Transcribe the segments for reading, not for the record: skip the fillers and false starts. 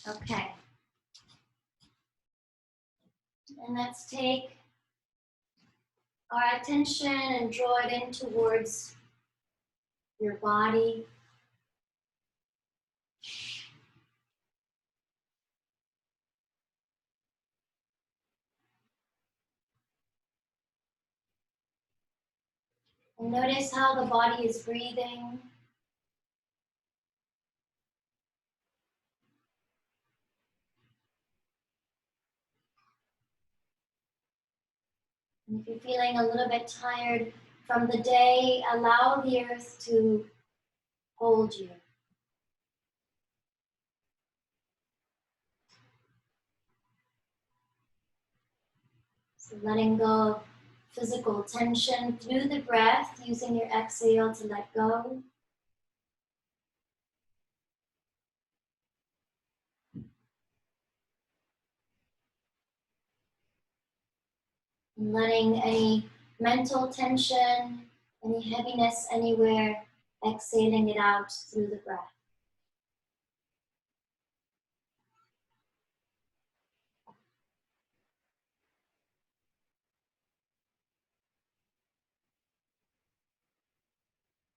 Okay. And let's take our attention and draw it in towards your body. And notice how the body is breathing. And if you're feeling a little bit tired from the day, allow the earth to hold you. So letting go of physical tension through the breath, using your exhale to let go. And letting any mental tension, any heaviness anywhere, exhaling it out through the breath.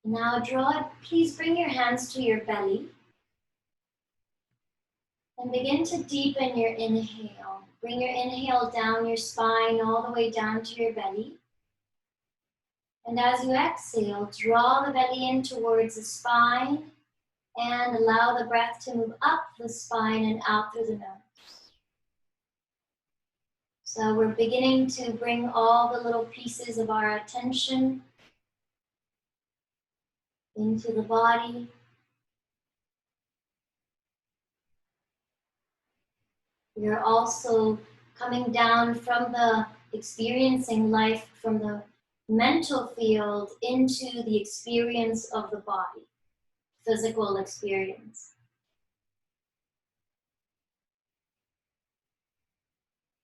Now please bring your hands to your belly and begin to deepen your inhale. Bring your inhale down your spine all the way down to your belly. And as you exhale, draw the belly in towards the spine and allow the breath to move up the spine and out through the nose. So we're beginning to bring all the little pieces of our attention into the body. We are also coming down from the experiencing life from the mental field into the experience of the body, physical experience.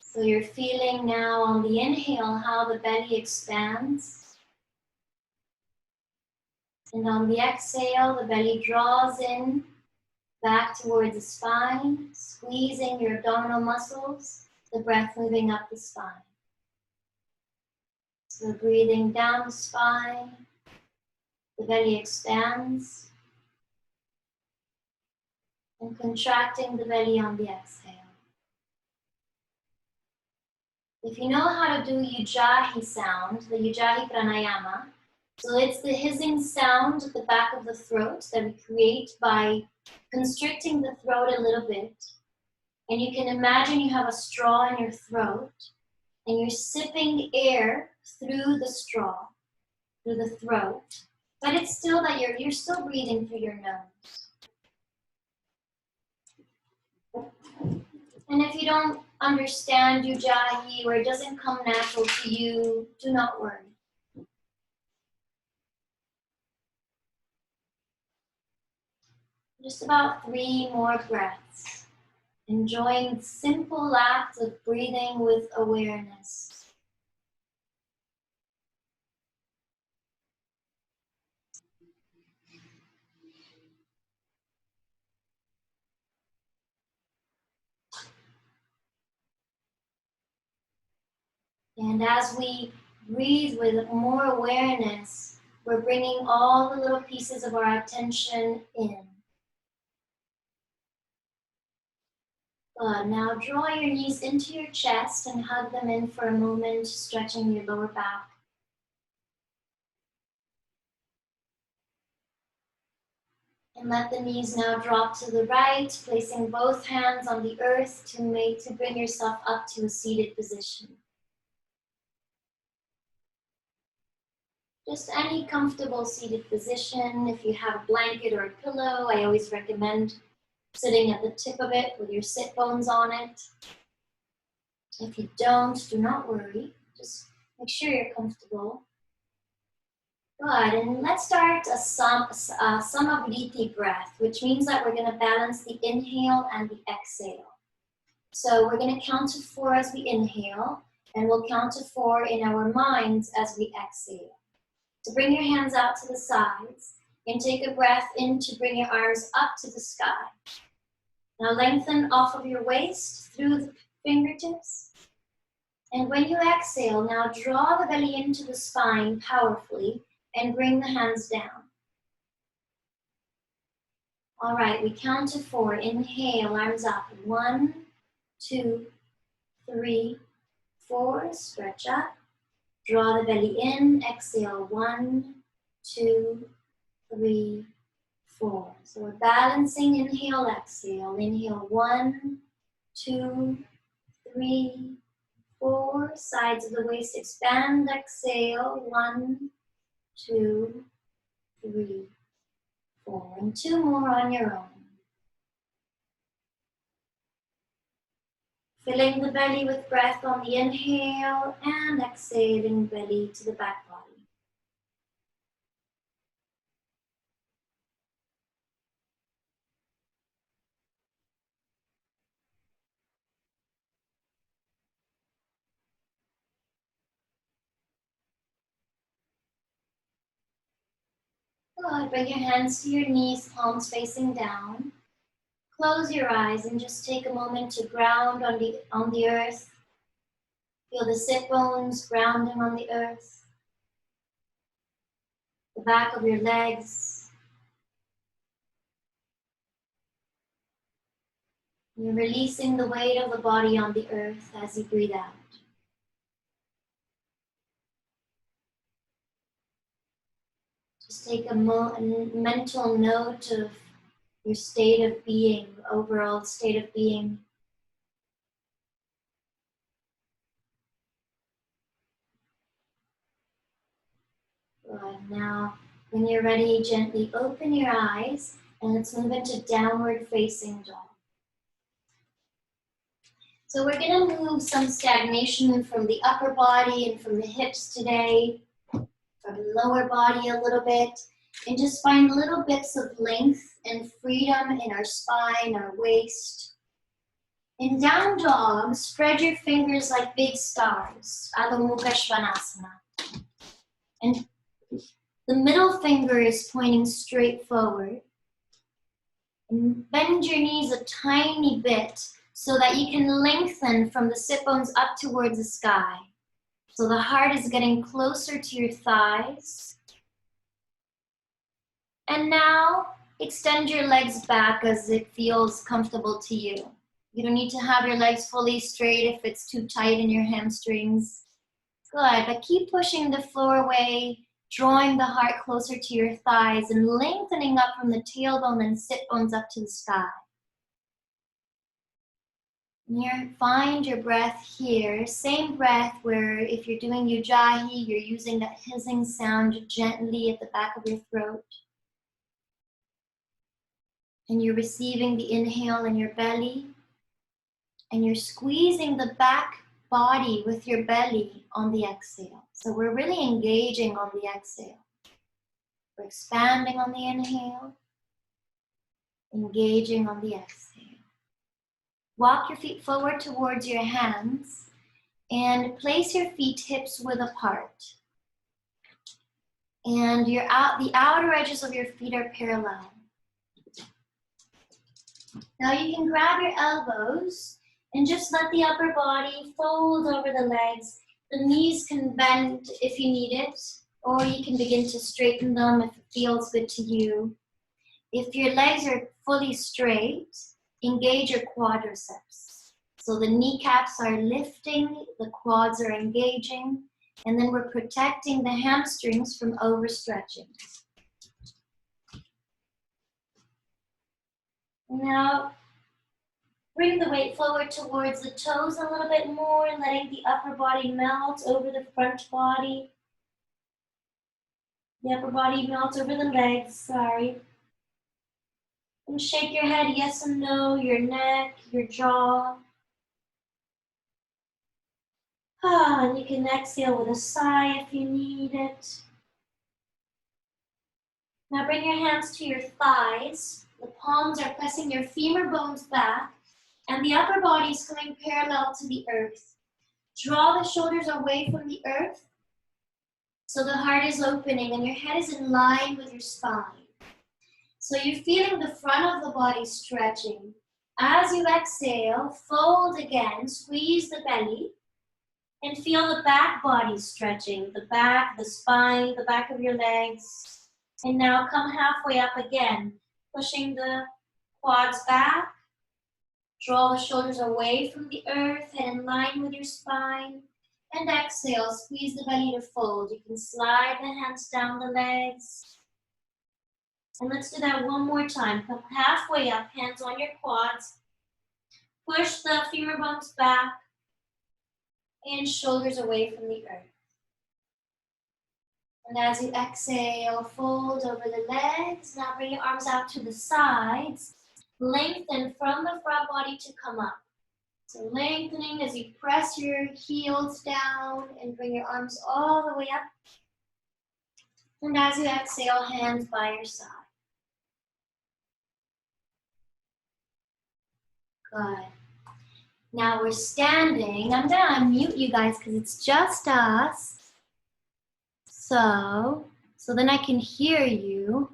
So you're feeling now on the inhale how the belly expands. And on the exhale, the belly draws in back towards the spine, squeezing your abdominal muscles, the breath moving up the spine. So breathing down the spine, the belly expands, and contracting the belly on the exhale. If you know how to do Ujjayi sound, the Ujjayi pranayama, so it's the hissing sound at the back of the throat that we create by constricting the throat a little bit. And you can imagine you have a straw in your throat and you're sipping air through the straw, through the throat, but it's still that you're still breathing through your nose. And if you don't understand Ujjayi or it doesn't come natural to you, do not worry. Just about 3 more breaths, enjoying simple acts of breathing with awareness. And as we breathe with more awareness, we're bringing all the little pieces of our attention in. Good. Now draw your knees into your chest and hug them in for a moment, stretching your lower back. And let the knees now drop to the right, placing both hands on the earth to bring yourself up to a seated position. Just any comfortable seated position. If you have a blanket or a pillow, I always recommend sitting at the tip of it with your sit bones on it. If you don't, do not worry. Just make sure you're comfortable. Good, and let's start a samavriti breath, which means that we're going to balance the inhale and the exhale. So we're going to count to 4 as we inhale, and we'll count to 4 in our minds as we exhale. So bring your hands out to the sides and take a breath in to bring your arms up to the sky. Now lengthen off of your waist through the fingertips. And when you exhale, now draw the belly into the spine powerfully and bring the hands down. All right, we count to 4. Inhale, arms up. 1, 2, 3, 4. Stretch up. Draw the belly in. Exhale. 1, 2, 3, 4. So we're balancing. Inhale, exhale. Inhale. 1, 2, 3, 4. Sides of the waist expand. Exhale. 1, 2, 3, 4. And 2 more on your own. Filling the belly with breath on the inhale and exhaling belly to the back body. Good. Bring your hands to your knees, palms facing down. Close your eyes and just take a moment to ground on the earth. Feel the sit bones grounding on the earth. The back of your legs. You're releasing the weight of the body on the earth as you breathe out. Just take a mental note of your state of being, overall state of being. Good. Now, when you're ready, gently open your eyes and let's move into downward facing dog. So we're going to move some stagnation from the upper body and from the hips today, from the lower body a little bit, and just find little bits of length and freedom in our spine, our waist. In down dog, spread your fingers like big stars, Adho Mukha Svanasana. And the middle finger is pointing straight forward. And bend your knees a tiny bit so that you can lengthen from the sit bones up towards the sky. So the heart is getting closer to your thighs. And now extend your legs back as it feels comfortable to you. You don't need to have your legs fully straight if it's too tight in your hamstrings. Good, but keep pushing the floor away, drawing the heart closer to your thighs and lengthening up from the tailbone and sit bones up to the sky. Find your breath here. Same breath where if you're doing ujjayi, you're using that hissing sound gently at the back of your throat. And you're receiving the inhale in your belly. And you're squeezing the back body with your belly on the exhale. So we're really engaging on the exhale. We're expanding on the inhale, engaging on the exhale. Walk your feet forward towards your hands and place your feet hips width apart. And the outer edges of your feet are parallel. Now you can grab your elbows and just let the upper body fold over the legs. The knees can bend if you need it, or you can begin to straighten them if it feels good to you. If your legs are fully straight, engage your quadriceps. So the kneecaps are lifting, the quads are engaging, and then we're protecting the hamstrings from overstretching. Now, bring the weight forward towards the toes a little bit more, letting the upper body melt over the front body. The upper body melts over the legs, sorry. And shake your head yes and no, your neck, your jaw. And you can exhale with a sigh if you need it. Now bring your hands to your thighs. The palms are pressing your femur bones back, and the upper body is coming parallel to the earth. Draw the shoulders away from the earth so the heart is opening and your head is in line with your spine. So you're feeling the front of the body stretching. As you exhale, fold again, squeeze the belly, and feel the back body stretching, the back, the spine, the back of your legs. And now come halfway up again, pushing the quads back. Draw the shoulders away from the earth, head in line with your spine. And exhale, squeeze the belly to fold. You can slide the hands down the legs. And let's do that one more time. Come halfway up, hands on your quads. Push the femur bones back and shoulders away from the earth. And as you exhale, fold over the legs. Now bring your arms out to the sides. Lengthen from the front body to come up. So lengthening as you press your heels down and bring your arms all the way up. And as you exhale, hands by your side. Good. Now we're standing. I'm going to unmute you guys because it's just us. So then I can hear you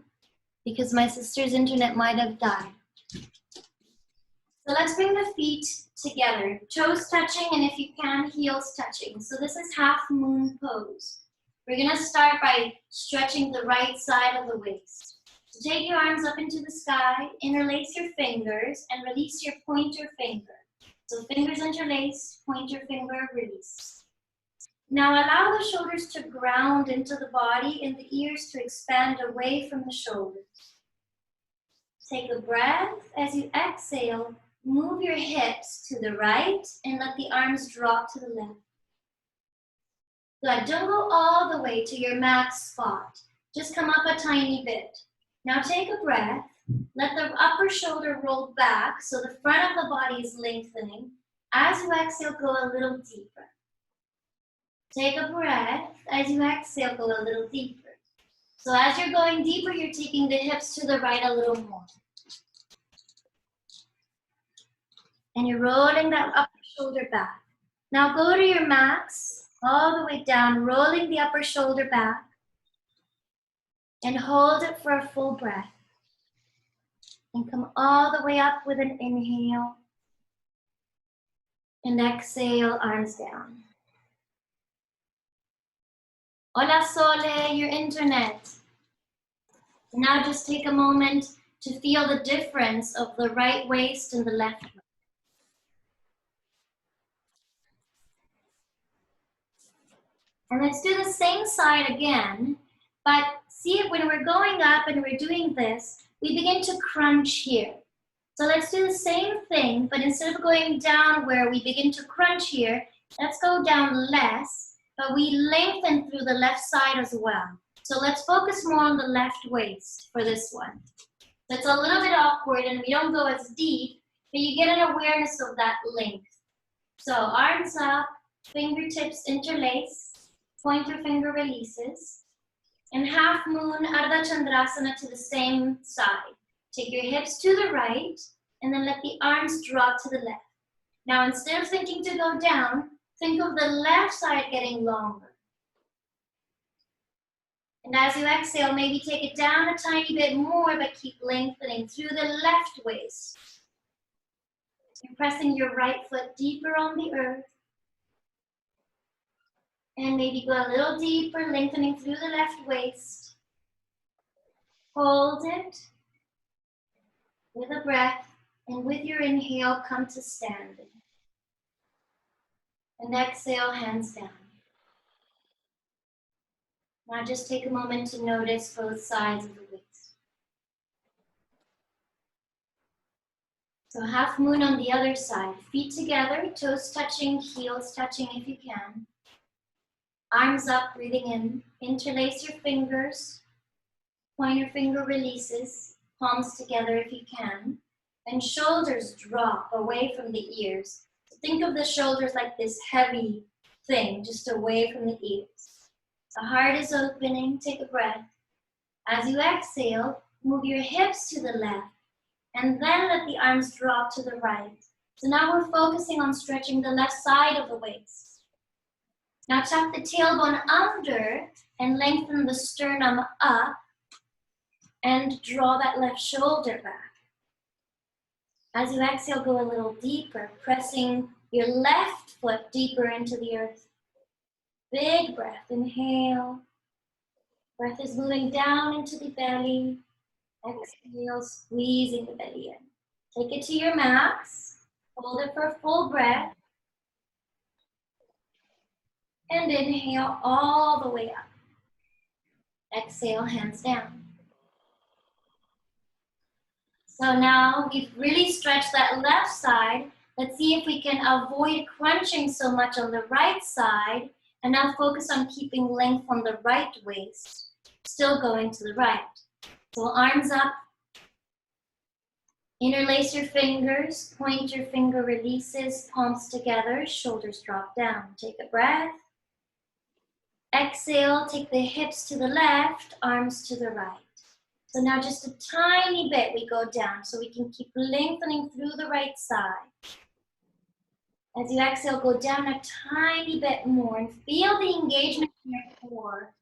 because my sister's internet might have died. So let's bring the feet together, toes touching, and if you can, heels touching. So this is half moon pose. We're gonna start by stretching the right side of the waist. So take your arms up into the sky, interlace your fingers, and release your pointer finger. So fingers interlaced, pointer finger, release. Now allow the shoulders to ground into the body and the ears to expand away from the shoulders. Take a breath. As you exhale, move your hips to the right and let the arms drop to the left. Good. Don't go all the way to your max spot. Just come up a tiny bit. Now take a breath. Let the upper shoulder roll back so the front of the body is lengthening. As you exhale, go a little deeper. Take a breath. As you exhale, go a little deeper. So as you're going deeper, you're taking the hips to the right a little more. And you're rolling that upper shoulder back. Now go to your max, all the way down, rolling the upper shoulder back. And hold it for a full breath. And come all the way up with an inhale. And exhale, arms down. Hola Sole, your internet. Now just take a moment to feel the difference of the right waist and the left waist. And let's do the same side again, but see when we're going up and we're doing this, we begin to crunch here. So let's do the same thing, but instead of going down where we begin to crunch here, let's go down less, but we lengthen through the left side as well. So let's focus more on the left waist for this one. So it's a little bit awkward and we don't go as deep, but you get an awareness of that length. So arms up, fingertips interlace, pointer finger releases, and half moon Ardha Chandrasana to the same side. Take your hips to the right, and then let the arms drop to the left. Now instead of thinking to go down, think of the left side getting longer. And as you exhale, maybe take it down a tiny bit more, but keep lengthening through the left waist. You're pressing your right foot deeper on the earth. And maybe go a little deeper, lengthening through the left waist. Hold it with a breath, and with your inhale, come to standing. And exhale, hands down. Now just take a moment to notice both sides of the waist. So half moon on the other side. Feet together, toes touching, heels touching if you can. Arms up, breathing in. Interlace your fingers. Pointer finger releases. Palms together if you can. And shoulders drop away from the ears. So think of the shoulders like this heavy thing, just away from the ears. The heart is opening. Take a breath. As you exhale, move your hips to the left. And then let the arms drop to the right. So now we're focusing on stretching the left side of the waist. Now tuck the tailbone under and lengthen the sternum up and draw that left shoulder back. As you exhale, go a little deeper, pressing your left foot deeper into the earth. Big breath, inhale. Breath is moving down into the belly. Exhale, squeezing the belly in. Take it to your max. Hold it for a full breath. And inhale all the way up. Exhale, hands down. So now we've really stretched that left side. Let's see if we can avoid crunching so much on the right side. And now focus on keeping length on the right waist. Still going to the right. So arms up. Interlace your fingers. Point your finger releases. Palms together. Shoulders drop down. Take a breath. Exhale. Take the hips to the left. Arms to the right. So now just a tiny bit we go down so we can keep lengthening through the right side. As you exhale, go down a tiny bit more and feel the engagement in your core.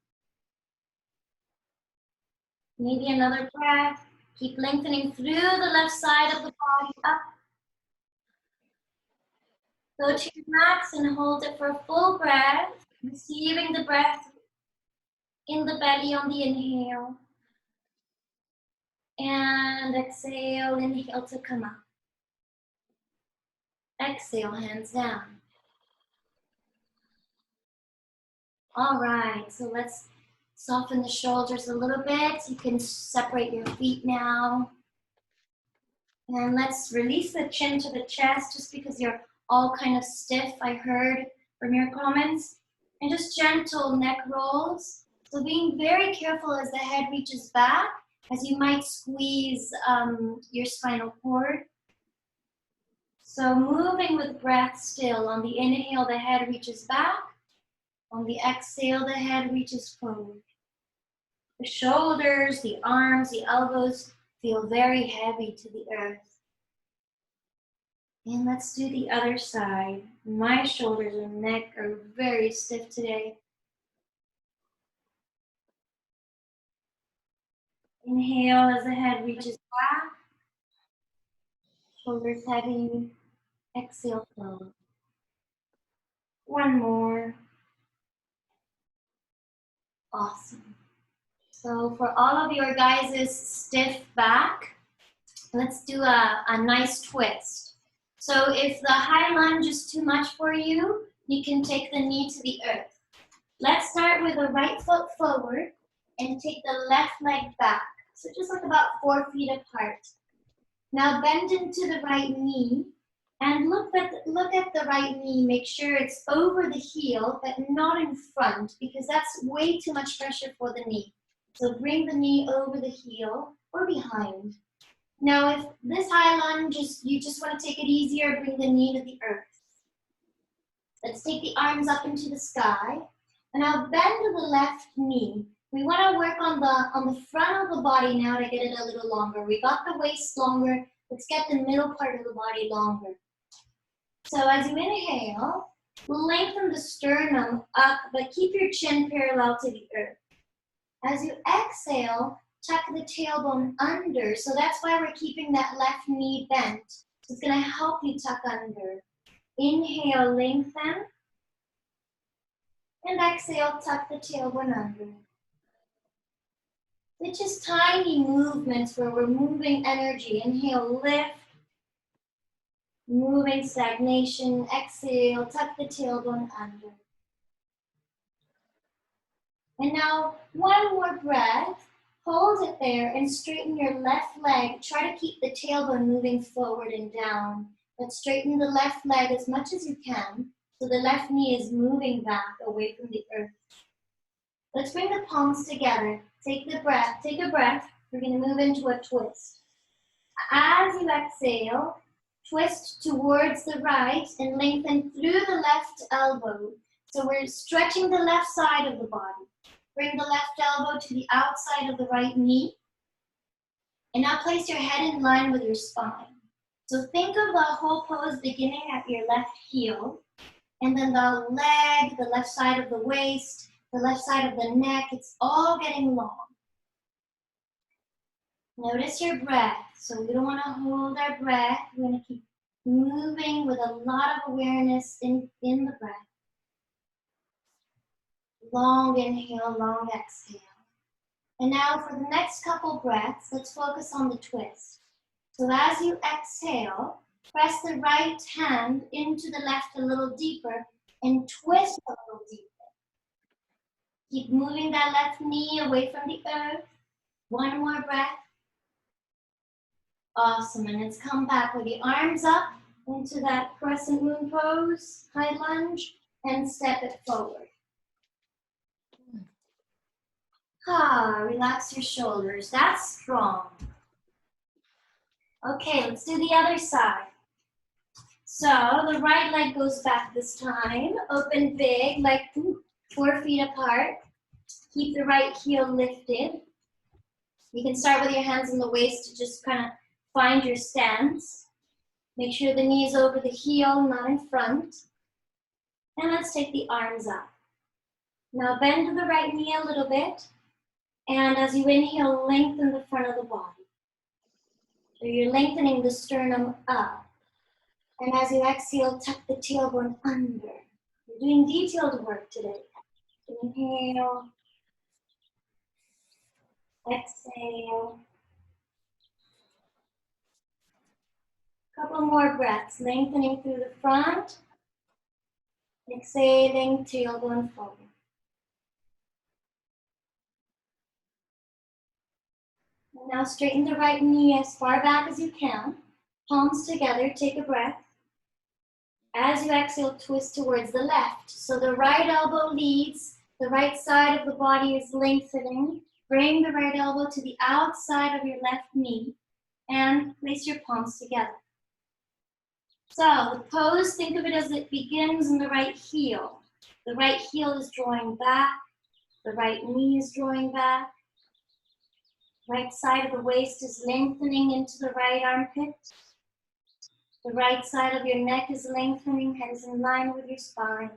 Maybe another breath. Keep lengthening through the left side of the body up. Go to your max and hold it for a full breath. Receiving the breath in the belly on the inhale. And exhale, inhale to come up. Exhale, hands down. All right, so let's soften the shoulders a little bit. You can separate your feet now. And let's release the chin to the chest just because you're all kind of stiff, I heard from your comments. And just gentle neck rolls. So being very careful as the head reaches back, as you might squeeze your spinal cord. So moving with breath still. On the inhale, the head reaches back. On the exhale, the head reaches forward. The shoulders, the arms, the elbows feel very heavy to the earth. And let's do the other side. My shoulders and neck are very stiff today. Inhale as the head reaches back. Shoulders heavy. Exhale, forward. One more. Awesome. So for all of your guys' stiff back, let's do a nice twist. So if the high lunge is too much for you, you can take the knee to the earth. Let's start with the right foot forward and take the left leg back. So just like about 4 feet apart. Now bend into the right knee and look at the right knee. Make sure it's over the heel, but not in front because that's way too much pressure for the knee. So bring the knee over the heel or behind. Now, if this high lunge you just want to take it easier, bring the knee to the earth. Let's take the arms up into the sky. And now bend to the left knee. We want to work on the front of the body now to get it a little longer. We got the waist longer. Let's get the middle part of the body longer. So as you inhale, lengthen the sternum up, but keep your chin parallel to the earth. As you exhale, tuck the tailbone under. So that's why we're keeping that left knee bent. So it's going to help you tuck under. Inhale, lengthen. And exhale, tuck the tailbone under. It's just tiny movements where we're moving energy. Inhale, lift. Moving stagnation. Exhale, tuck the tailbone under. And now, one more breath. Hold it there and straighten your left leg. Try to keep the tailbone moving forward and down. But straighten the left leg as much as you can so the left knee is moving back away from the earth. Let's bring the palms together. Take a breath. We're going to move into a twist. As you exhale, twist towards the right and lengthen through the left elbow. So we're stretching the left side of the body. Bring the left elbow to the outside of the right knee. And now place your head in line with your spine. So think of the whole pose beginning at your left heel. And then the leg, the left side of the waist, the left side of the neck, it's all getting long. Notice your breath. So we don't want to hold our breath. We're going to keep moving with a lot of awareness in the breath. Long inhale, long exhale. And now for the next couple breaths, let's focus on the twist. So as you exhale, press the right hand into the left a little deeper and twist a little deeper. Keep moving that left knee away from the earth. One more breath. Awesome, and let's come back with the arms up into that crescent moon pose, high lunge, and step it forward. Relax your shoulders, that's strong. Okay, let's do the other side. So the right leg goes back this time, open big, like 4 feet apart. Keep the right heel lifted. You can start with your hands on the waist to just kind of find your stance. Make sure the knee is over the heel, not in front. And let's take the arms up. Now bend to the right knee a little bit. And as you inhale, lengthen the front of the body. So you're lengthening the sternum up. And as you exhale, tuck the tailbone under. You're doing detailed work today. Inhale. Exhale. Couple more breaths, lengthening through the front. Exhaling, tailbone forward. Now straighten the right knee as far back as you can. Palms together, take a breath. As you exhale, twist towards the left. So the right elbow leads, the right side of the body is lengthening. Bring the right elbow to the outside of your left knee and place your palms together. So the pose, think of it as it begins in the right heel. The right heel is drawing back, the right knee is drawing back. Right side of the waist is lengthening into the right armpit. The right side of your neck is lengthening, head is in line with your spine.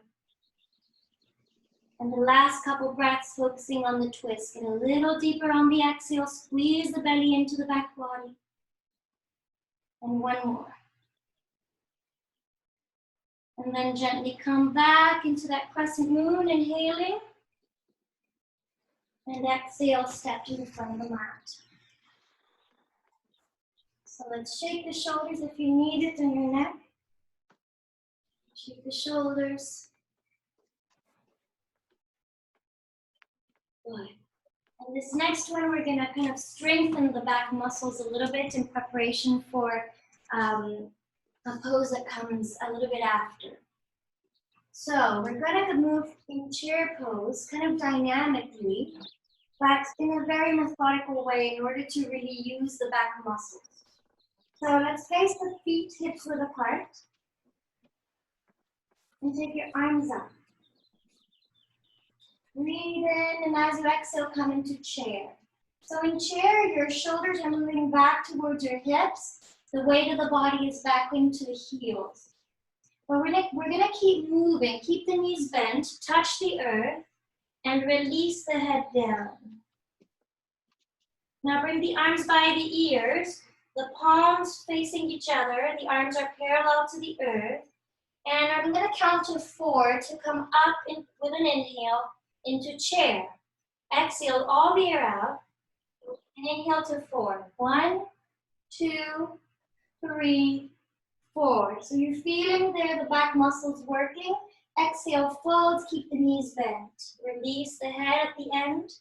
And the last couple breaths focusing on the twist. Get a little deeper on the exhale, squeeze the belly into the back body. And one more. And then gently come back into that crescent moon, inhaling. And exhale, step to the front of the mat. So let's shake the shoulders if you need it in your neck. Shake the shoulders. Good. And this next one, we're gonna kind of strengthen the back muscles a little bit in preparation for a pose that comes a little bit after. So we're gonna move in chair pose, kind of dynamically, but in a very methodical way in order to really use the back muscles. So let's face the feet hips width apart. And take your arms up. Breathe in, and as you exhale, come into chair. So in chair, your shoulders are moving back towards your hips. The weight of the body is back into the heels. But we're gonna keep moving. Keep the knees bent, touch the earth, and release the head down. Now bring the arms by the ears, the palms facing each other, the arms are parallel to the earth. And I'm gonna count to 4 to come up with an inhale into chair. Exhale all the air out, and inhale to 4. 1, 2, 3, 4. So you're feeling there the back muscles working. Exhale, folds, keep the knees bent. Release the head at the end.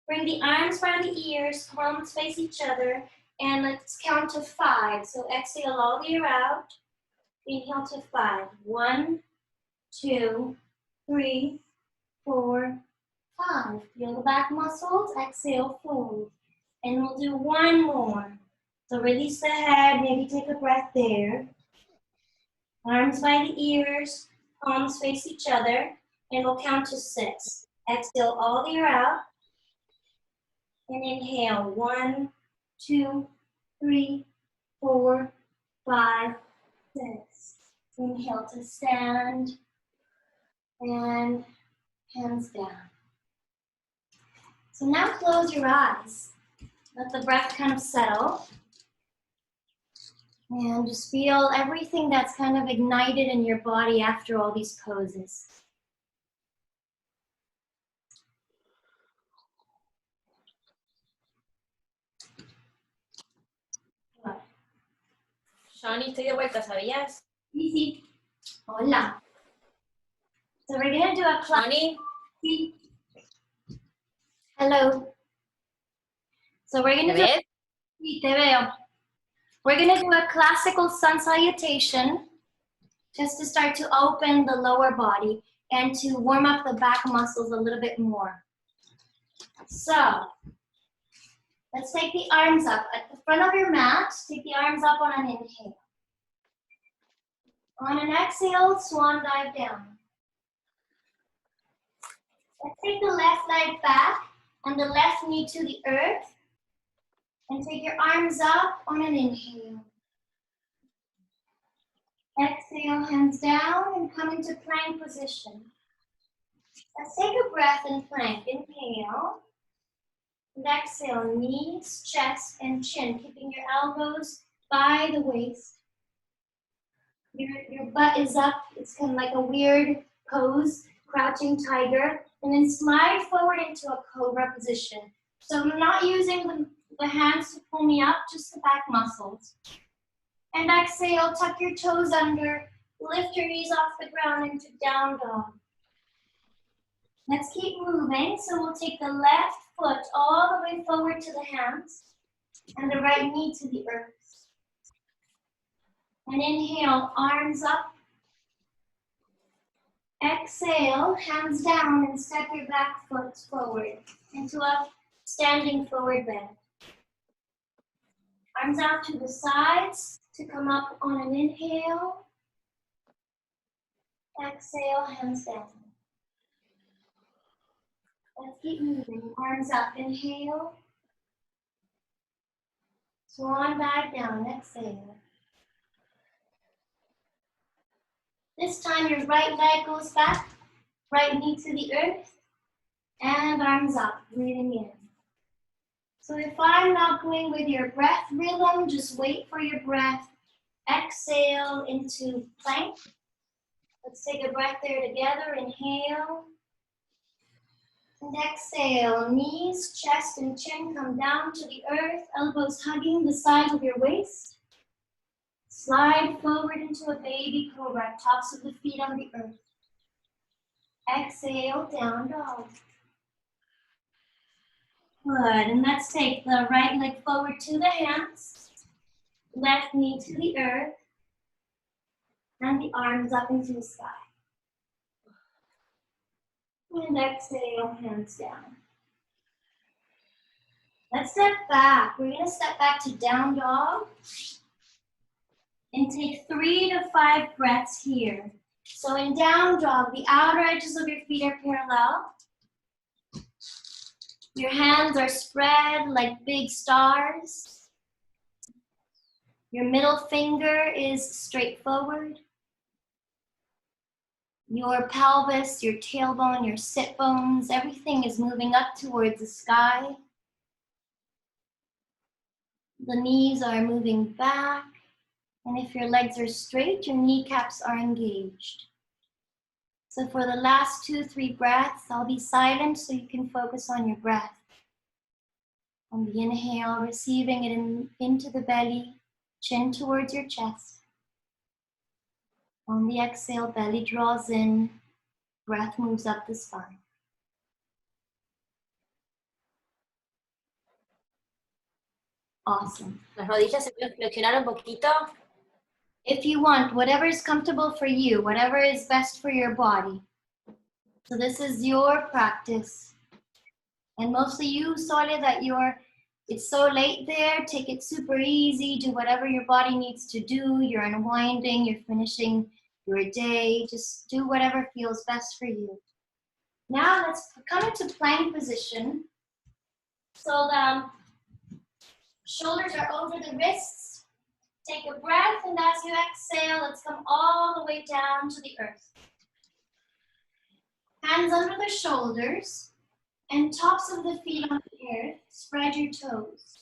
Bring the arms by the ears, palms face each other, and let's count to 5. So exhale all the air out. Inhale to 5. 1, 2, 3, 4, 5. Feel the back muscles. Exhale, fold. And we'll do one more. So release the head, maybe take a breath there. Arms by the ears, palms face each other, and we'll count to 6. Exhale all the air out. And inhale, 1, 2, 3, 4, 5, 6. Inhale to stand, and hands down. So now close your eyes. Let the breath kind of settle. And just feel everything that's kind of ignited in your body after all these poses. Shawni, estoy de vuelta, ¿sabías? Easy. Hola. So we're gonna do a class. Shawni, Hello. So we're gonna ¿me ves? Sí, te veo. We're gonna do a classical sun salutation just to start to open the lower body and to warm up the back muscles a little bit more. So let's take the arms up at the front of your mat. Take the arms up on an inhale. On an exhale, swan dive down. Let's take the left leg back and the left knee to the earth. And take your arms up on an inhale. Exhale, hands down and come into plank position. Let's take a breath in plank. Inhale. And exhale, knees, chest, and chin, keeping your elbows by the waist. Your butt is up. It's kind of like a weird pose, crouching tiger. And then slide forward into a cobra position. So I'm not using the hands to pull me up, just the back muscles. And exhale, tuck your toes under, lift your knees off the ground into down dog. Let's keep moving. So we'll take the left foot all the way forward to the hands and the right knee to the earth. And inhale, arms up. Exhale, hands down and step your back foot forward into a standing forward bend. Arms out to the sides to come up on an inhale. Exhale, hands down. Let's keep moving. Arms up, inhale. Swan dive down, exhale. This time your right leg goes back, right knee to the earth, and arms up, breathing in. So if I'm not going with your breath rhythm, just wait for your breath. Exhale into plank. Let's take a breath there together. Inhale. And exhale. Knees, chest, and chin come down to the earth. Elbows hugging the sides of your waist. Slide forward into a baby cobra. Tops of the feet on the earth. Exhale, down dog. Good. And let's take the right leg forward to the hands. Left knee to the earth. And the arms up into the sky. And exhale, hands down. Let's step back. We're going to step back to down dog. And take 3 to 5 breaths here. So in down dog, the outer edges of your feet are parallel. Your hands are spread like big stars. Your middle finger is straight forward. Your pelvis, your tailbone, your sit bones, everything is moving up towards the sky. The knees are moving back. And if your legs are straight, your kneecaps are engaged. So for the last 2-3 breaths, I'll be silent so you can focus on your breath. On the inhale, receiving it into the belly, chin towards your chest. On the exhale, belly draws in, breath moves up the spine. Awesome. Las rodillas se pueden flexionar un poquito. If you want, whatever is comfortable for you, whatever is best for your body. So this is your practice. And mostly you, Sole, that it's so late there, take it super easy, do whatever your body needs to do. You're unwinding, you're finishing your day. Just do whatever feels best for you. Now let's come into plank position. So the shoulders are over the wrists. Take a breath, and as you exhale, let's come all the way down to the earth. Hands under the shoulders. And tops of the feet on the earth, spread your toes.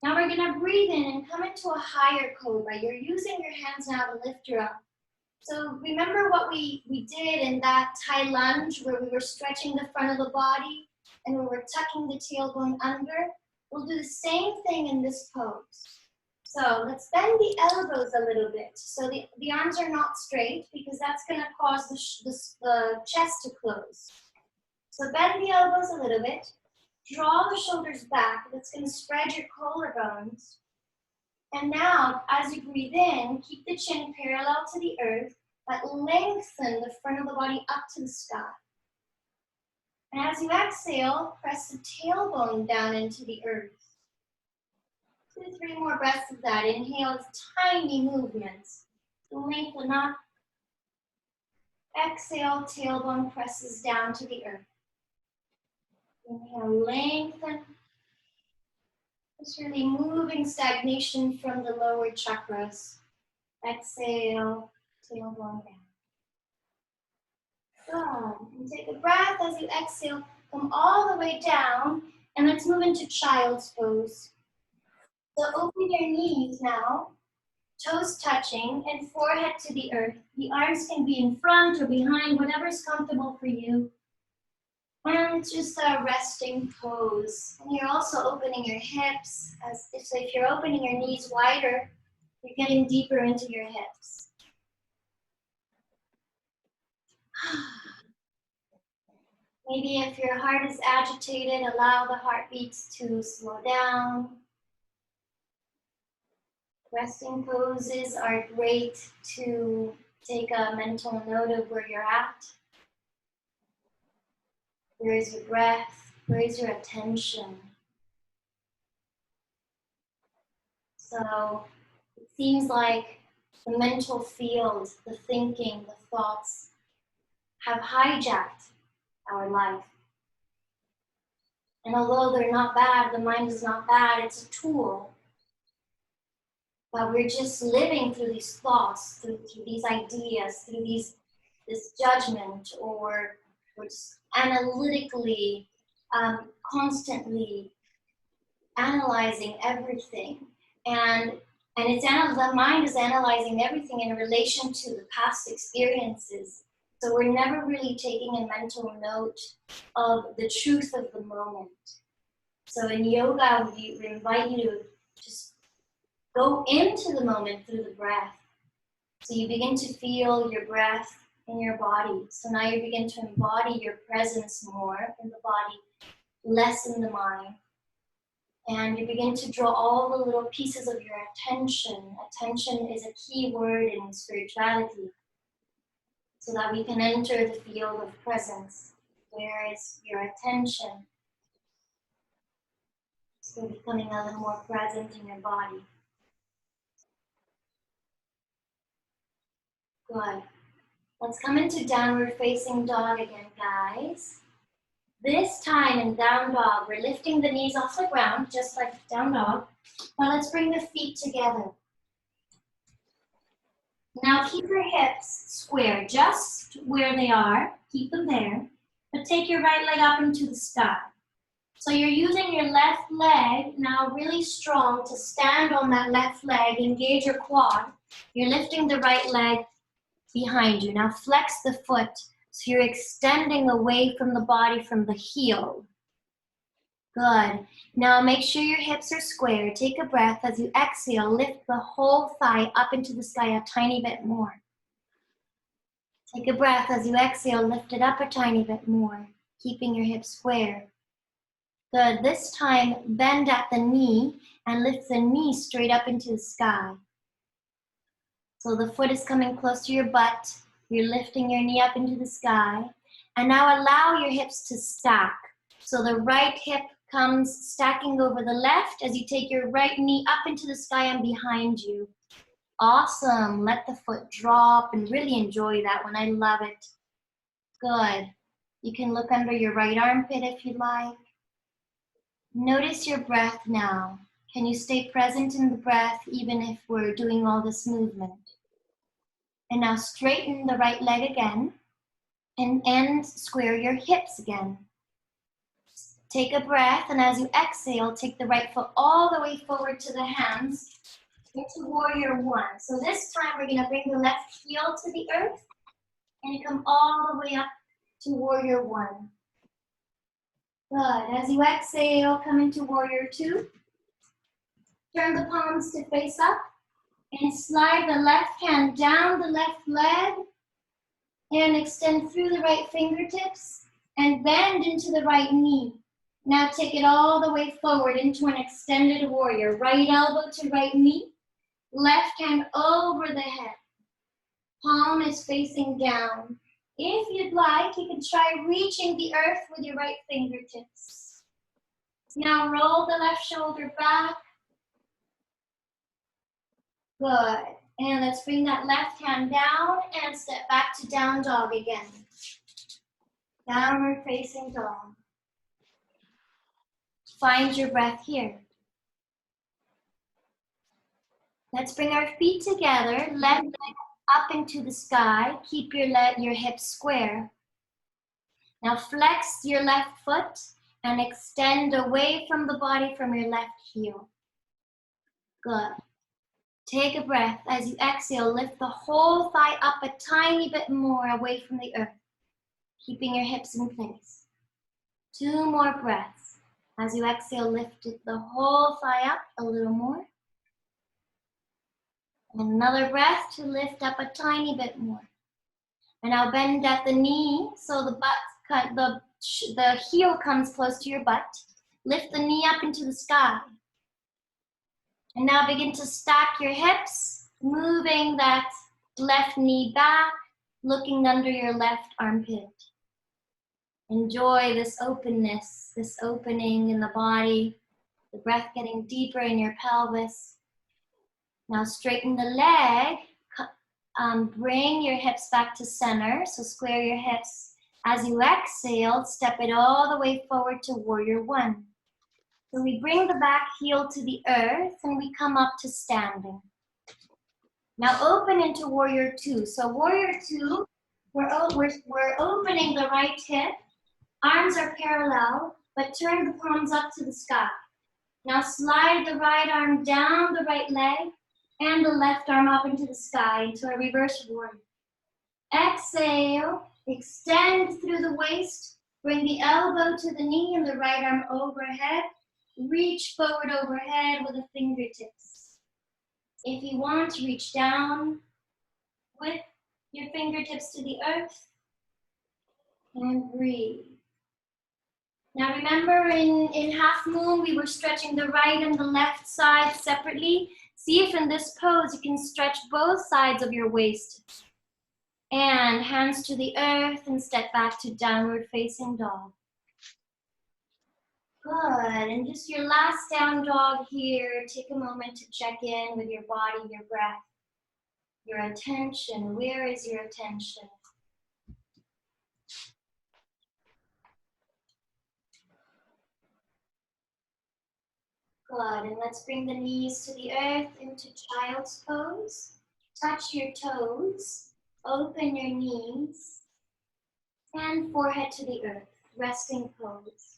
Now we're gonna breathe in and come into a higher cobra. You're using your hands now to lift her up. So remember what we did in that high lunge where we were stretching the front of the body and we were tucking the tailbone under? We'll do the same thing in this pose. So let's bend the elbows a little bit. So the arms are not straight because that's gonna cause the chest to close. So bend the elbows a little bit. Draw the shoulders back. That's gonna spread your collarbones. And now, as you breathe in, keep the chin parallel to the earth, but lengthen the front of the body up to the sky. And as you exhale, press the tailbone down into the earth. 2, 3 more breaths of that. Inhale, tiny movements. Lengthen up. Exhale, tailbone presses down to the earth. Inhale, lengthen. Just really moving stagnation from the lower chakras. Exhale, tailbone down. Good. And take a breath as you exhale. Come all the way down. And let's move into child's pose. So open your knees now. Toes touching and forehead to the earth. The arms can be in front or behind, whatever's comfortable for you. And it's just a resting pose. And you're also opening your hips. So if you're opening your knees wider, you're getting deeper into your hips. Maybe if your heart is agitated, allow the heartbeats to slow down. Resting poses are great to take a mental note of where you're at. Where is your breath? Where is your attention? So it seems like the mental field, the thinking, the thoughts have hijacked our life. And although they're not bad, the mind is not bad, it's a tool. But we're just living through these thoughts, through these ideas, through this judgment, or we're just analytically, constantly analyzing everything. And the mind is analyzing everything in relation to the past experiences. So we're never really taking a mental note of the truth of the moment. So in yoga, we invite you to just go into the moment through the breath. So you begin to feel your breath in your body. So now you begin to embody your presence more in the body, less in the mind. And you begin to draw all the little pieces of your attention. Attention is a key word in spirituality. So that we can enter the field of presence. Where is your attention? So becoming a little more present in your body. Good. Let's come into downward facing dog again, guys. This time in down dog, we're lifting the knees off the ground, just like down dog. Now let's bring the feet together. Now keep your hips square, just where they are. Keep them there. But take your right leg up into the sky. So you're using your left leg now really strong to stand on that left leg, engage your quad. You're lifting the right leg behind you. Now flex the foot so you're extending away from the body from the heel. Good. Now make sure your hips are square. Take a breath as you exhale. Lift the whole thigh up into the sky a tiny bit more. Take a breath as you exhale. Lift it up a tiny bit more, keeping your hips square. Good. This time, bend at the knee and lift the knee straight up into the sky. So the foot is coming close to your butt. You're lifting your knee up into the sky. And now allow your hips to stack. So the right hip comes stacking over the left as you take your right knee up into the sky and behind you. Awesome. Let the foot drop and really enjoy that one. I love it. Good. You can look under your right armpit if you'd like. Notice your breath now. Can you stay present in the breath even if we're doing all this movement? And now straighten the right leg again and square your hips again. Take a breath, and as you exhale, take the right foot all the way forward to the hands into warrior one. So this time we're gonna bring the left heel to the earth and come all the way up to warrior one. Good. As you exhale, come into warrior two. Turn the palms to face up and slide the left hand down the left leg and extend through the right fingertips and bend into the right knee. Now take it all the way forward into an extended warrior. Right elbow to right knee, left hand over the head. Palm is facing down. If you'd like, you can try reaching the earth with your right fingertips. Now roll the left shoulder back. Good. And let's bring that left hand down and step back to down dog again. Downward facing dog. Find your breath here. Let's bring our feet together, left leg up into the sky. Keep your hips square. Now flex your left foot and extend away from the body from your left heel. Good. Take a breath. As you exhale, lift the whole thigh up a tiny bit more away from the earth, keeping your hips in place. 2 more breaths. As you exhale, lift the whole thigh up a little more. Another breath to lift up a tiny bit more. And now bend at the knee so the heel comes close to your butt. Lift the knee up into the sky. And now begin to stack your hips, moving that left knee back, looking under your left armpit. Enjoy this openness, this opening in the body, the breath getting deeper in your pelvis. Now straighten the leg, bring your hips back to center, so square your hips. As you exhale, step it all the way forward to warrior one. So we bring the back heel to the earth and we come up to standing. Now open into warrior two. So warrior two, we're opening the right hip. Arms are parallel, but turn the palms up to the sky. Now slide the right arm down the right leg and the left arm up into the sky into a reverse warrior. Exhale, extend through the waist, bring the elbow to the knee and the right arm overhead. Reach forward overhead with the fingertips. If you want, reach down with your fingertips to the earth and breathe. Now remember in half moon, we were stretching the right and the left side separately. See if in this pose you can stretch both sides of your waist. And hands to the earth and step back to downward facing dog. Good, and just your last down dog here. Take a moment to check in with your body, your breath, your attention. Where is your attention? Good, and let's bring the knees to the earth into child's pose. Touch your toes, open your knees, and forehead to the earth, resting pose.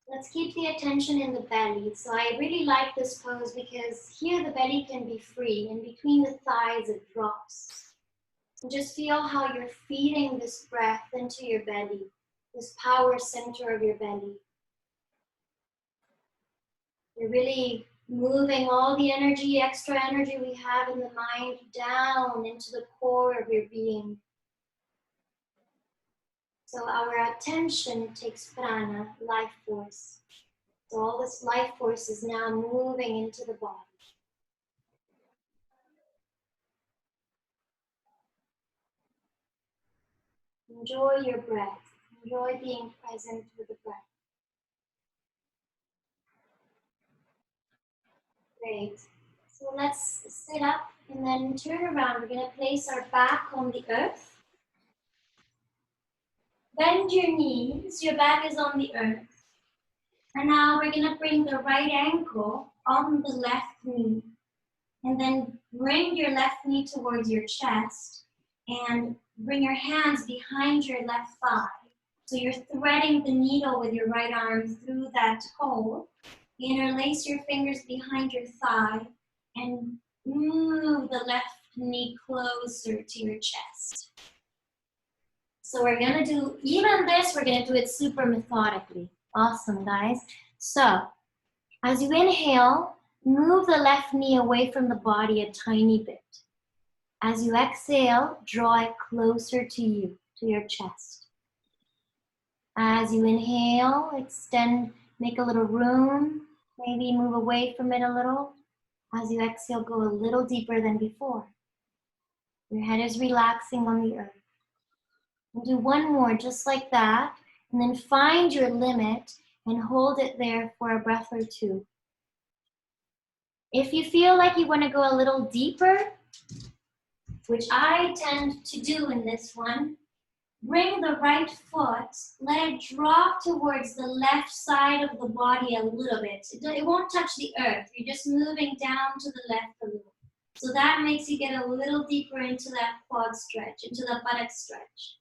Let's keep the attention in the belly. So I really like this pose because here the belly can be free, and between the thighs it drops. And just feel how you're feeding this breath into your belly, this power center of your belly. You're really moving all the energy, extra energy we have in the mind down into the core of your being. So our attention takes prana, life force. So all this life force is now moving into the body. Enjoy your breath. Enjoy being present with the breath. Great. So let's sit up and then turn around. We're going to place our back on the earth. Bend your knees. Your back is on the earth. And now we're going to bring the right ankle on the left knee. And then bring your left knee towards your chest. And bring your hands behind your left thigh. So you're threading the needle with your right arm through that hole. Interlace your fingers behind your thigh and move the left knee closer to your chest. So we're gonna do, even this, we're gonna do it super methodically. Awesome, guys. So, as you inhale, move the left knee away from the body a tiny bit. As you exhale, draw it closer to you, to your chest. As you inhale, extend, make a little room, maybe move away from it a little. As you exhale, go a little deeper than before. Your head is relaxing on the earth. We'll do one more just like that, and then find your limit and hold it there for a breath or two. If you feel like you want to go a little deeper, which I tend to do in this one, bring the right foot, let it drop towards the left side of the body a little bit. It won't touch the earth. You're just moving down to the left a little. So that makes you get a little deeper into that quad stretch, into the buttock stretch.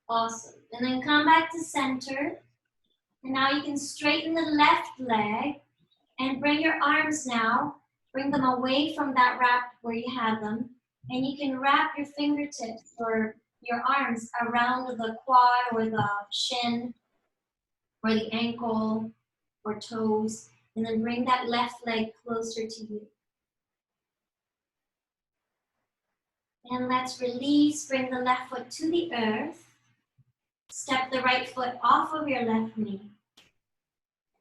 Awesome. And then come back to center. And now you can straighten the left leg and bring your arms now, bring them away from that wrap where you had them. And you can wrap your fingertips or your arms around the quad or the shin or the ankle or toes. And then bring that left leg closer to you. And let's release, bring the left foot to the earth. Step the right foot off of your left knee.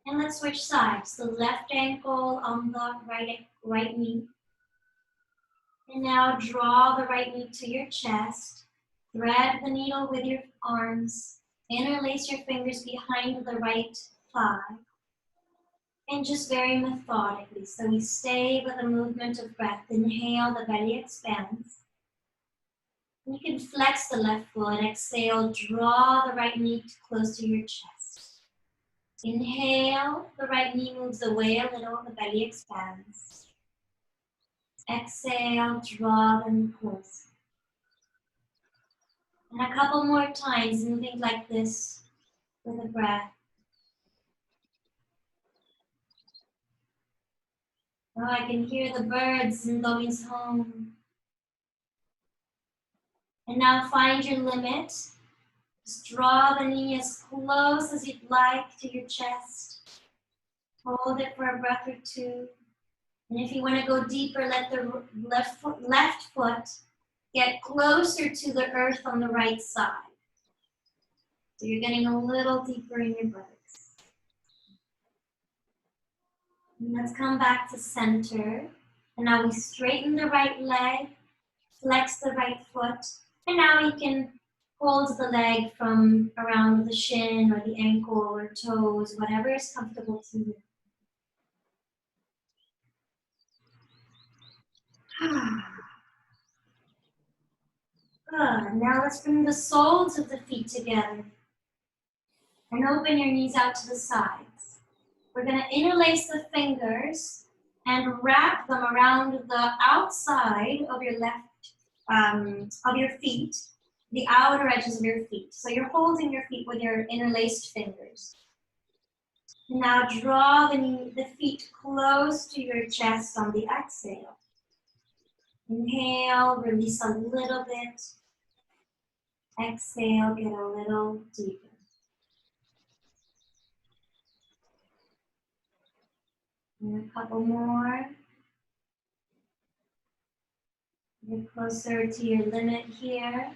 And let's switch sides. The left ankle on the right knee. And now draw the right knee to your chest. Thread the needle with your arms. Interlace your fingers behind the right thigh. And just very methodically. So we stay with a movement of breath. Inhale, the belly expands. You can flex the left foot. Exhale, draw the right knee close to your chest. Inhale, the right knee moves away a little, the belly expands. Exhale, draw the knee close. And a couple more times, moving like this with a breath. Oh, I can hear the birds and going home. And now find your limit. Just draw the knee as close as you'd like to your chest. Hold it for a breath or two. And if you want to go deeper, let the left foot get closer to the earth on the right side. So you're getting a little deeper in your buttocks. And let's come back to center. And now we straighten the right leg, flex the right foot. And now you can hold the leg from around the shin or the ankle or toes, whatever is comfortable to you. Good. Now let's bring the soles of the feet together and open your knees out to the sides. We're going to interlace the fingers and wrap them around the outside of your of your feet, the outer edges of your feet. So you're holding your feet with your interlaced fingers. Now draw the feet close to your chest on the exhale. Inhale, release a little bit. Exhale, get a little deeper. And a couple more. Get closer to your limit here.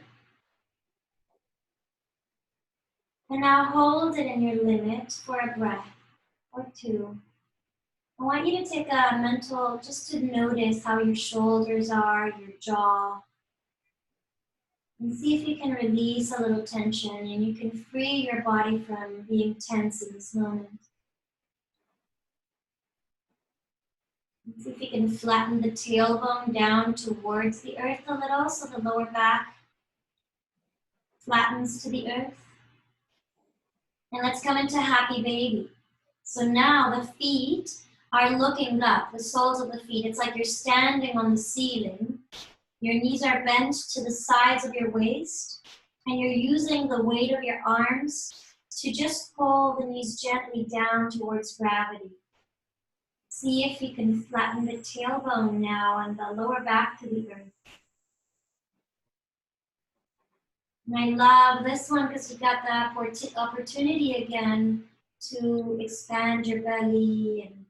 And now hold it in your limit for a breath or two. I want you to take a mental, just to notice how your shoulders are, your jaw. And see if you can release a little tension and you can free your body from being tense in this moment. And see if you can flatten the tailbone down towards the earth a little so the lower back flattens to the earth. And let's come into happy baby. So now the feet are looking up, the soles of the feet. It's like you're standing on the ceiling. Your knees are bent to the sides of your waist. And you're using the weight of your arms to just pull the knees gently down towards gravity. See if you can flatten the tailbone now and the lower back to the earth. And I love this one because you got the opportunity again to expand your belly and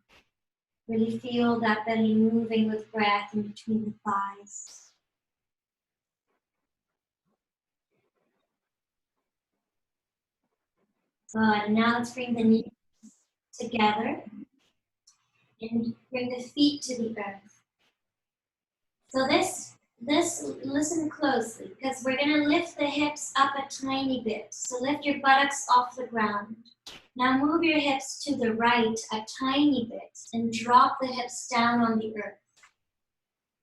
really feel that belly moving with breath in between the thighs. Good. Now let's bring the knees together and bring the feet to the earth. So this, listen closely because we're going to lift the hips up a tiny bit. So lift your buttocks off the ground. Now move your hips to the right a tiny bit and drop the hips down on the earth.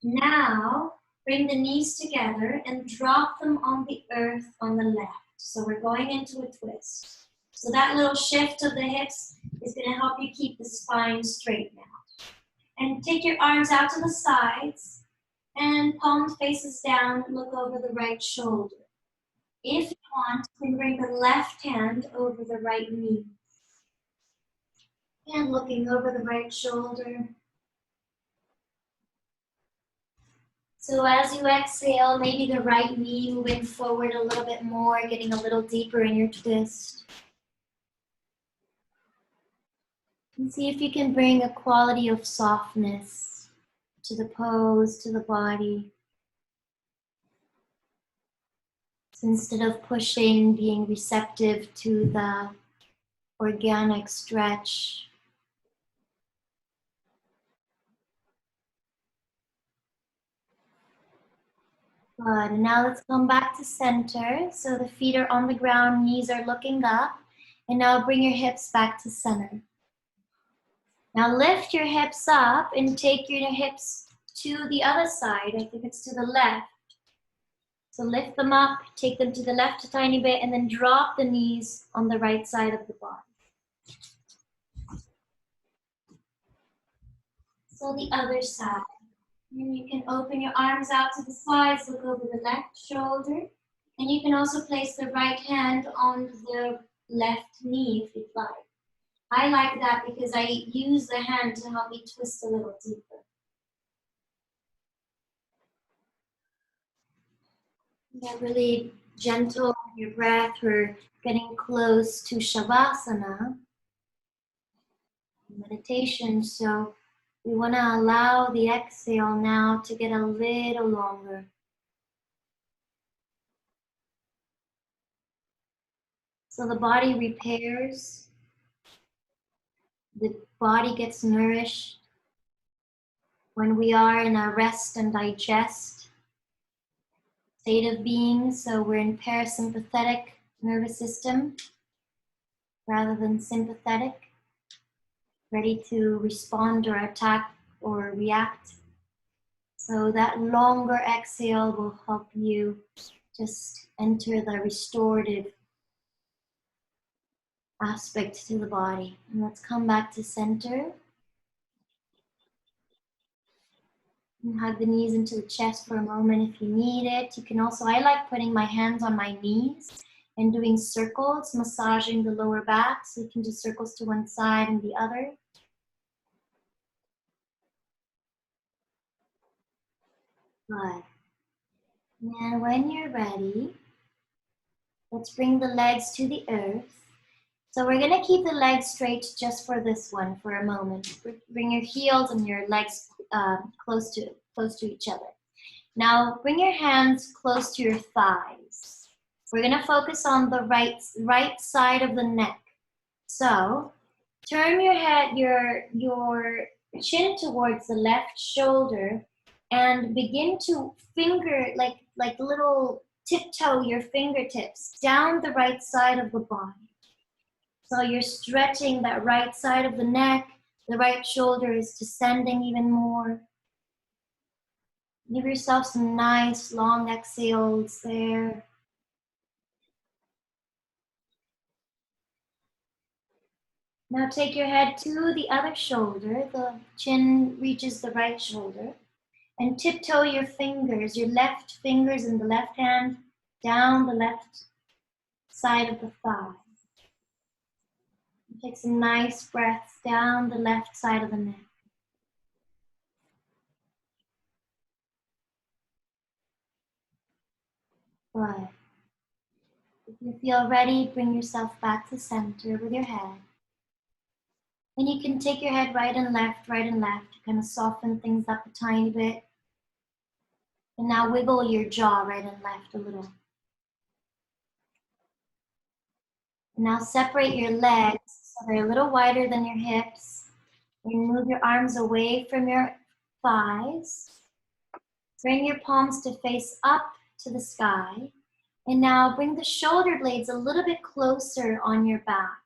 Now bring the knees together and drop them on the earth on the left. So we're going into a twist. So that little shift of the hips is going to help you keep the spine straight now. And take your arms out to the sides and palm faces down, look over the right shoulder. If you want, you can bring the left hand over the right knee. And looking over the right shoulder. So as you exhale, maybe the right knee moving forward a little bit more, getting a little deeper in your twist. And see if you can bring a quality of softness to the pose, to the body. So instead of pushing, being receptive to the organic stretch. Good, and now let's come back to center. So the feet are on the ground, knees are looking up. And now bring your hips back to center. Now lift your hips up and take your hips to the other side. I think it's to the left. So lift them up, take them to the left a tiny bit, and then drop the knees on the right side of the body. So the other side. And you can open your arms out to the sides, look over the left shoulder. And you can also place the right hand on the left knee if you'd like. I like that because I use the hand to help me twist a little deeper. Get really gentle with your breath. We're getting close to Shavasana, meditation. So we want to allow the exhale now to get a little longer. So the body repairs, the body gets nourished when we are in a rest and digest state of being. So we're in parasympathetic nervous system rather than sympathetic, ready to respond or attack or react. So that longer exhale will help you just enter the restorative aspect to the body. And let's come back to center. And hug the knees into the chest for a moment if you need it. You can also, I like putting my hands on my knees and doing circles, massaging the lower back. So you can do circles to one side and the other. Good. And when you're ready, let's bring the legs to the earth. So we're gonna keep the legs straight just for this one for a moment. Bring your heels and your legs close to each other. Now bring your hands close to your thighs. We're gonna focus on the right side of the neck. So turn your head, your chin towards the left shoulder and begin to finger, like little tiptoe your fingertips down the right side of the body. So you're stretching that right side of the neck, the right shoulder is descending even more. Give yourself some nice long exhales there. Now take your head to the other shoulder, the chin reaches the right shoulder, and tiptoe your fingers, your left fingers in the left hand down the left side of the thigh. Take some nice breaths down the left side of the neck. Good. If you feel ready, bring yourself back to center with your head. And you can take your head right and left, to kind of soften things up a tiny bit. And now wiggle your jaw right and left a little. And now separate your legs so they're a little wider than your hips. And move your arms away from your thighs. Bring your palms to face up to the sky. And now bring the shoulder blades a little bit closer on your back.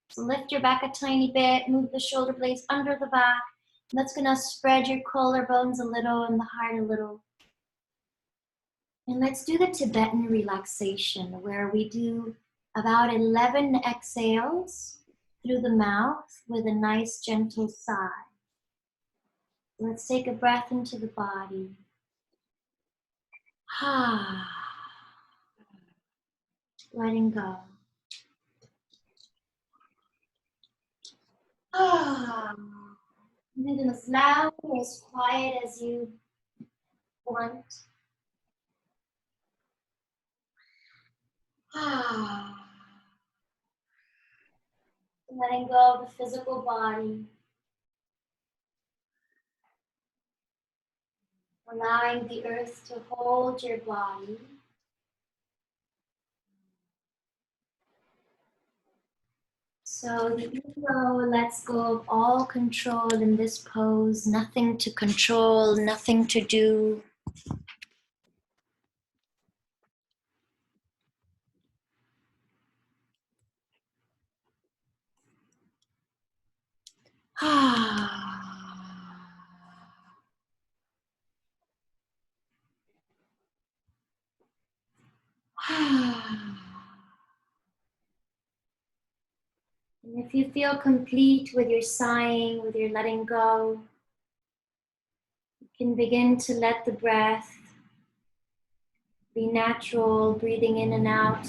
So lift your back a tiny bit, move the shoulder blades under the back. And that's gonna spread your collarbones a little and the heart a little. And let's do the Tibetan relaxation where we do about 11 exhales through the mouth with a nice gentle sigh. Let's take a breath into the body. Letting go. Do them as loud or as quiet as you want. Letting go of the physical body. Allowing the earth to hold your body. So the ego lets go of all control in this pose. Nothing to control, nothing to do. And if you feel complete with your sighing, with your letting go, you can begin to let the breath be natural, breathing in and out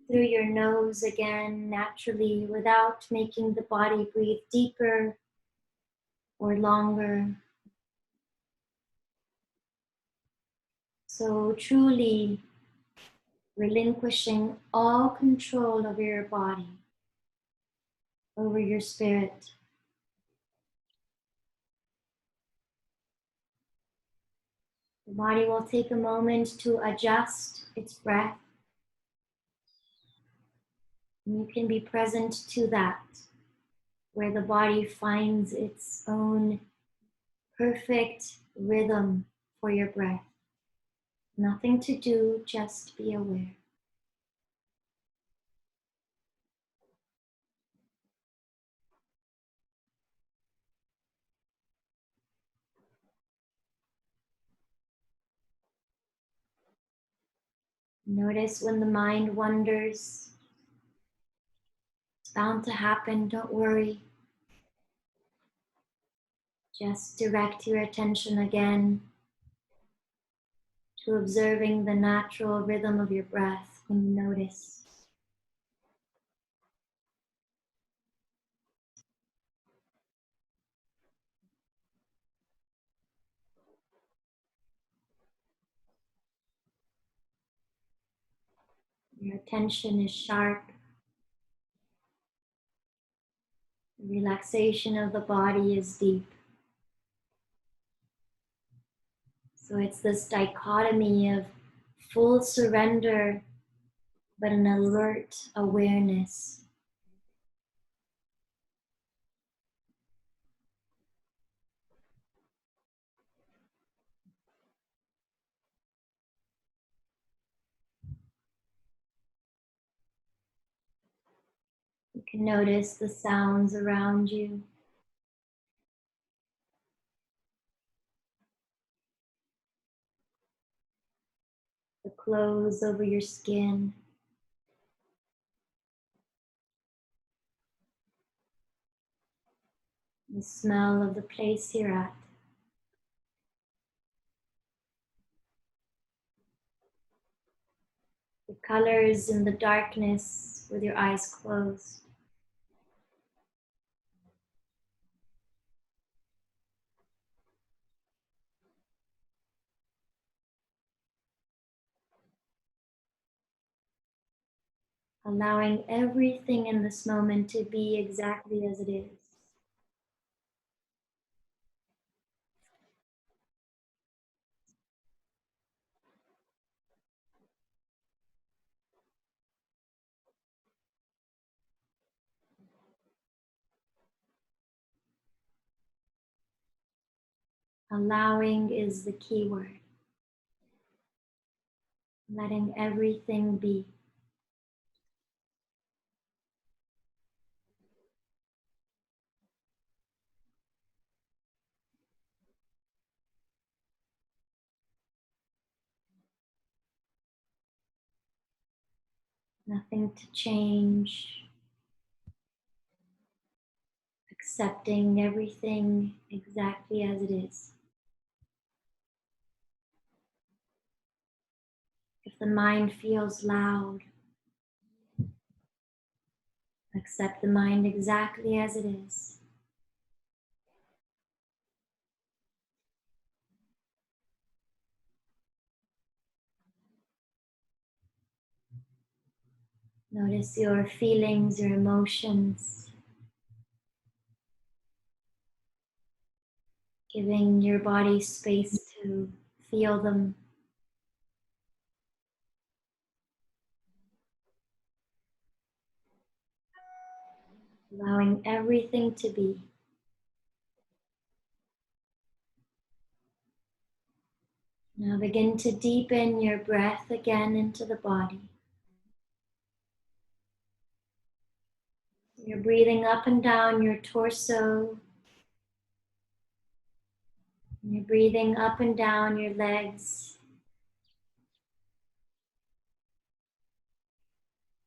through your nose again, naturally, without making the body breathe deeper or longer. So truly relinquishing all control over your body, over your spirit. The body will take a moment to adjust its breath. And you can be present to that, where the body finds its own perfect rhythm for your breath. Nothing to do, just be aware. Notice when the mind wanders. It's bound to happen, don't worry. Just direct your attention again to observing the natural rhythm of your breath when you notice. Your attention is sharp. The relaxation of the body is deep. So it's this dichotomy of full surrender, but an alert awareness. You can notice the sounds around you. The clothes over your skin. The smell of the place you're at. colors in the darkness with your eyes closed. Allowing everything in this moment to be exactly as it is. Allowing is the key word. Letting everything be. Nothing to change. Accepting everything exactly as it is. If the mind feels loud, accept the mind exactly as it is. Notice your feelings, your emotions. Giving your body space to feel them. Allowing everything to be. Now begin to deepen your breath again into the body. You're breathing up and down your torso. You're breathing up and down your legs.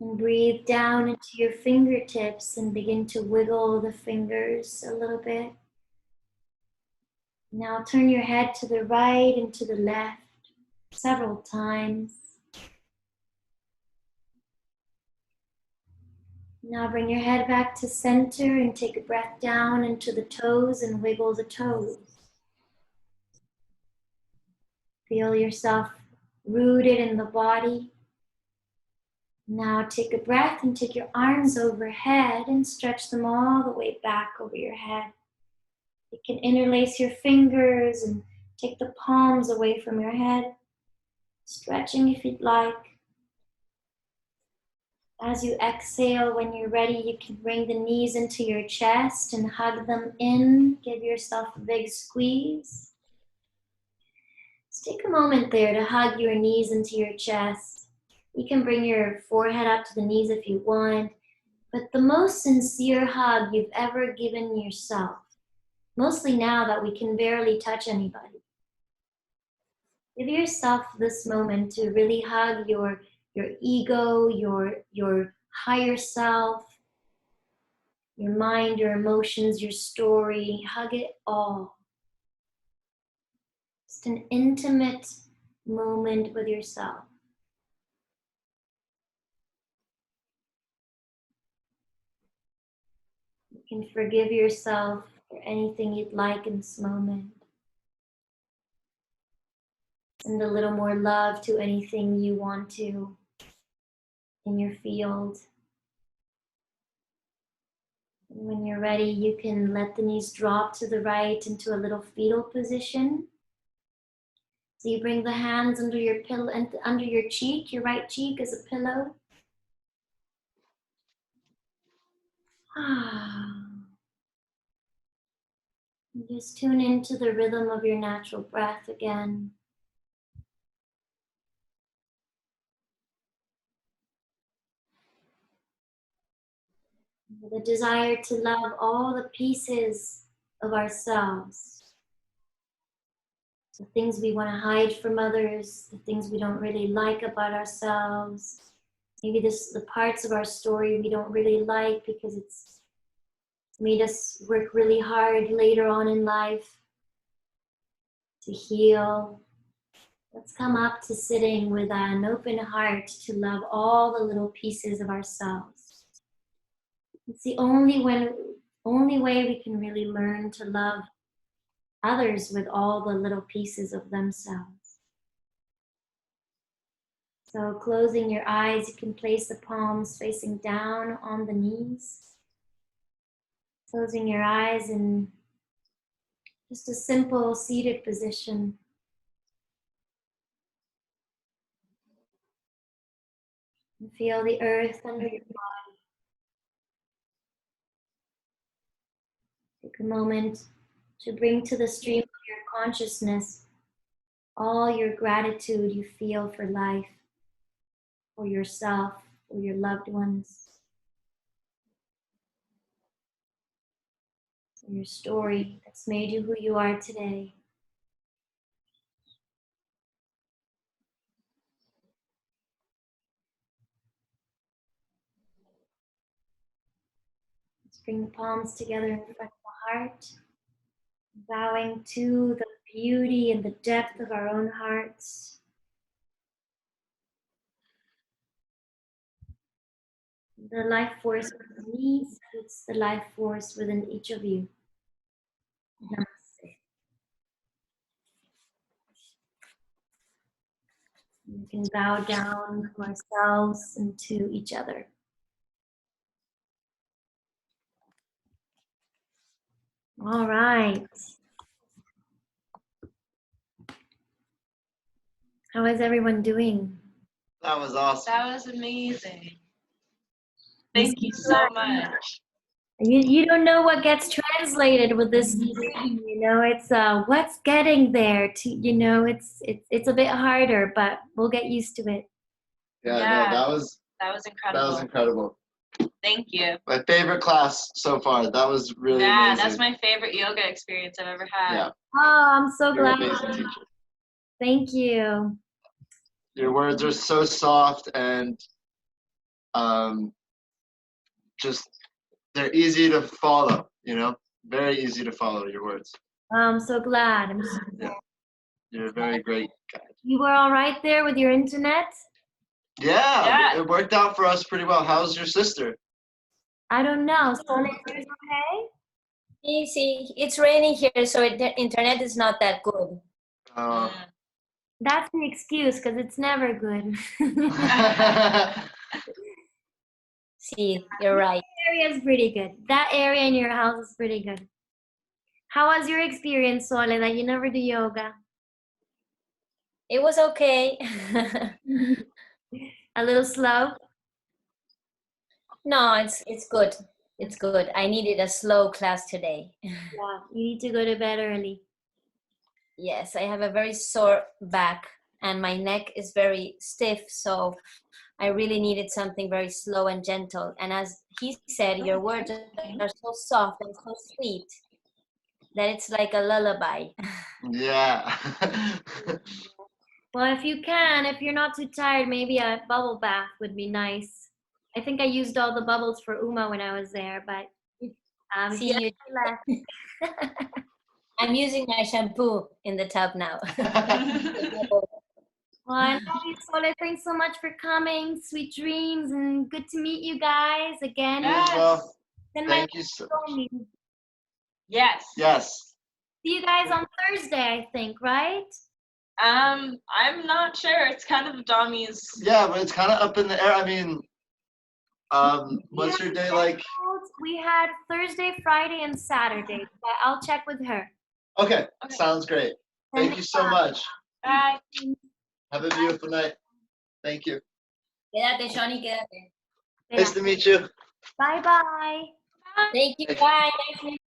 And breathe down into your fingertips and begin to wiggle the fingers a little bit. Now turn your head to the right and to the left several times. Now bring your head back to center and take a breath down into the toes and wiggle the toes. Feel yourself rooted in the body. Now take a breath and take your arms overhead and stretch them all the way back over your head. You can interlace your fingers and take the palms away from your head, stretching if you'd like. As you exhale, when you're ready, you can bring the knees into your chest and hug them in. Give yourself a big squeeze. Just take a moment there to hug your knees into your chest. You can bring your forehead up to the knees if you want, but the most sincere hug you've ever given yourself, mostly now that we can barely touch anybody. Give yourself this moment to really hug your ego, your higher self, your mind, your emotions, your story. Hug it all. Just an intimate moment with yourself. You can forgive yourself for anything you'd like in this moment. Send a little more love to anything you want to in your field. And when you're ready, you can let the knees drop to the right into a little fetal position. So you bring the hands under your pillow and under your cheek, your right cheek as a pillow. And just tune into the rhythm of your natural breath again. The desire to love all the pieces of ourselves. The things we want to hide from others, the things we don't really like about ourselves. Maybe the parts of our story we don't really like because it's made us work really hard later on in life to heal. Let's come up to sitting with an open heart to love all the little pieces of ourselves. It's the only way we can really learn to love others with all the little pieces of themselves. So closing your eyes, you can place the palms facing down on the knees. Closing your eyes in just a simple seated position. And feel the earth under your body. Take a moment to bring to the stream of your consciousness all your gratitude you feel for life, for yourself, for your loved ones, for your story that's made you who you are today. Let's bring the palms together in front of the heart, bowing to the beauty and the depth of our own hearts. The life force within me suits the life force within each of you. Namaste. We can bow down to ourselves and to each other. All right. How is everyone doing? That was awesome. That was amazing. Thank you so much. You don't know what gets translated with this screen, you know. It's what's getting there to, you know, it's a bit harder, but we'll get used to it. Yeah, Yeah. no, That was incredible. that was incredible. Thank you. My favorite class so far. That was really Yeah, amazing. that's my favorite yoga experience I've ever had. Yeah, Oh, I'm so you're an glad. amazing teacher. Thank you. Your words are so soft and just they're easy to follow, you know? Very easy to follow your words. I'm so glad. I'm so glad. You're a very great guy. You were all right there with your internet? Yeah, it worked out for us pretty well. How's your sister? I don't know. Sole, is yours okay? Easy. It's raining here, so the internet is not that good. That's the excuse, because it's never good. See, you're right. That area is pretty good. That area in your house is pretty good. How was your experience, Sole, that you never do yoga? It was okay. A little slow? No, it's good. It's good. I needed a slow class today. Yeah, you need to go to bed early. Yes, I have a very sore back and my neck is very stiff, so I really needed something very slow and gentle. And as he said, your words are so soft and so sweet that it's like a lullaby. Yeah. Well, if you can, if you're not too tired, maybe a bubble bath would be nice. I think I used all the bubbles for Uma when I was there, but See you. I'm using my shampoo in the tub now. Well, I love you, Sole. Thanks so much for coming. Sweet dreams, and good to meet you guys again. You as well. Send my Thank you so much. Yes. Yes. See you guys on Thursday, I think, right? I'm not sure. It's kind of Dami's. Yeah, but it's kind of up in the air. I mean, what's your day like? We had Thursday, Friday, and Saturday, but I'll check with her. Okay, sounds great. Thank you so much. Bye. Have a beautiful night. Thank you. Quédate, Shawni, quédate. Nice to meet you. Bye-bye. Thank you. Bye.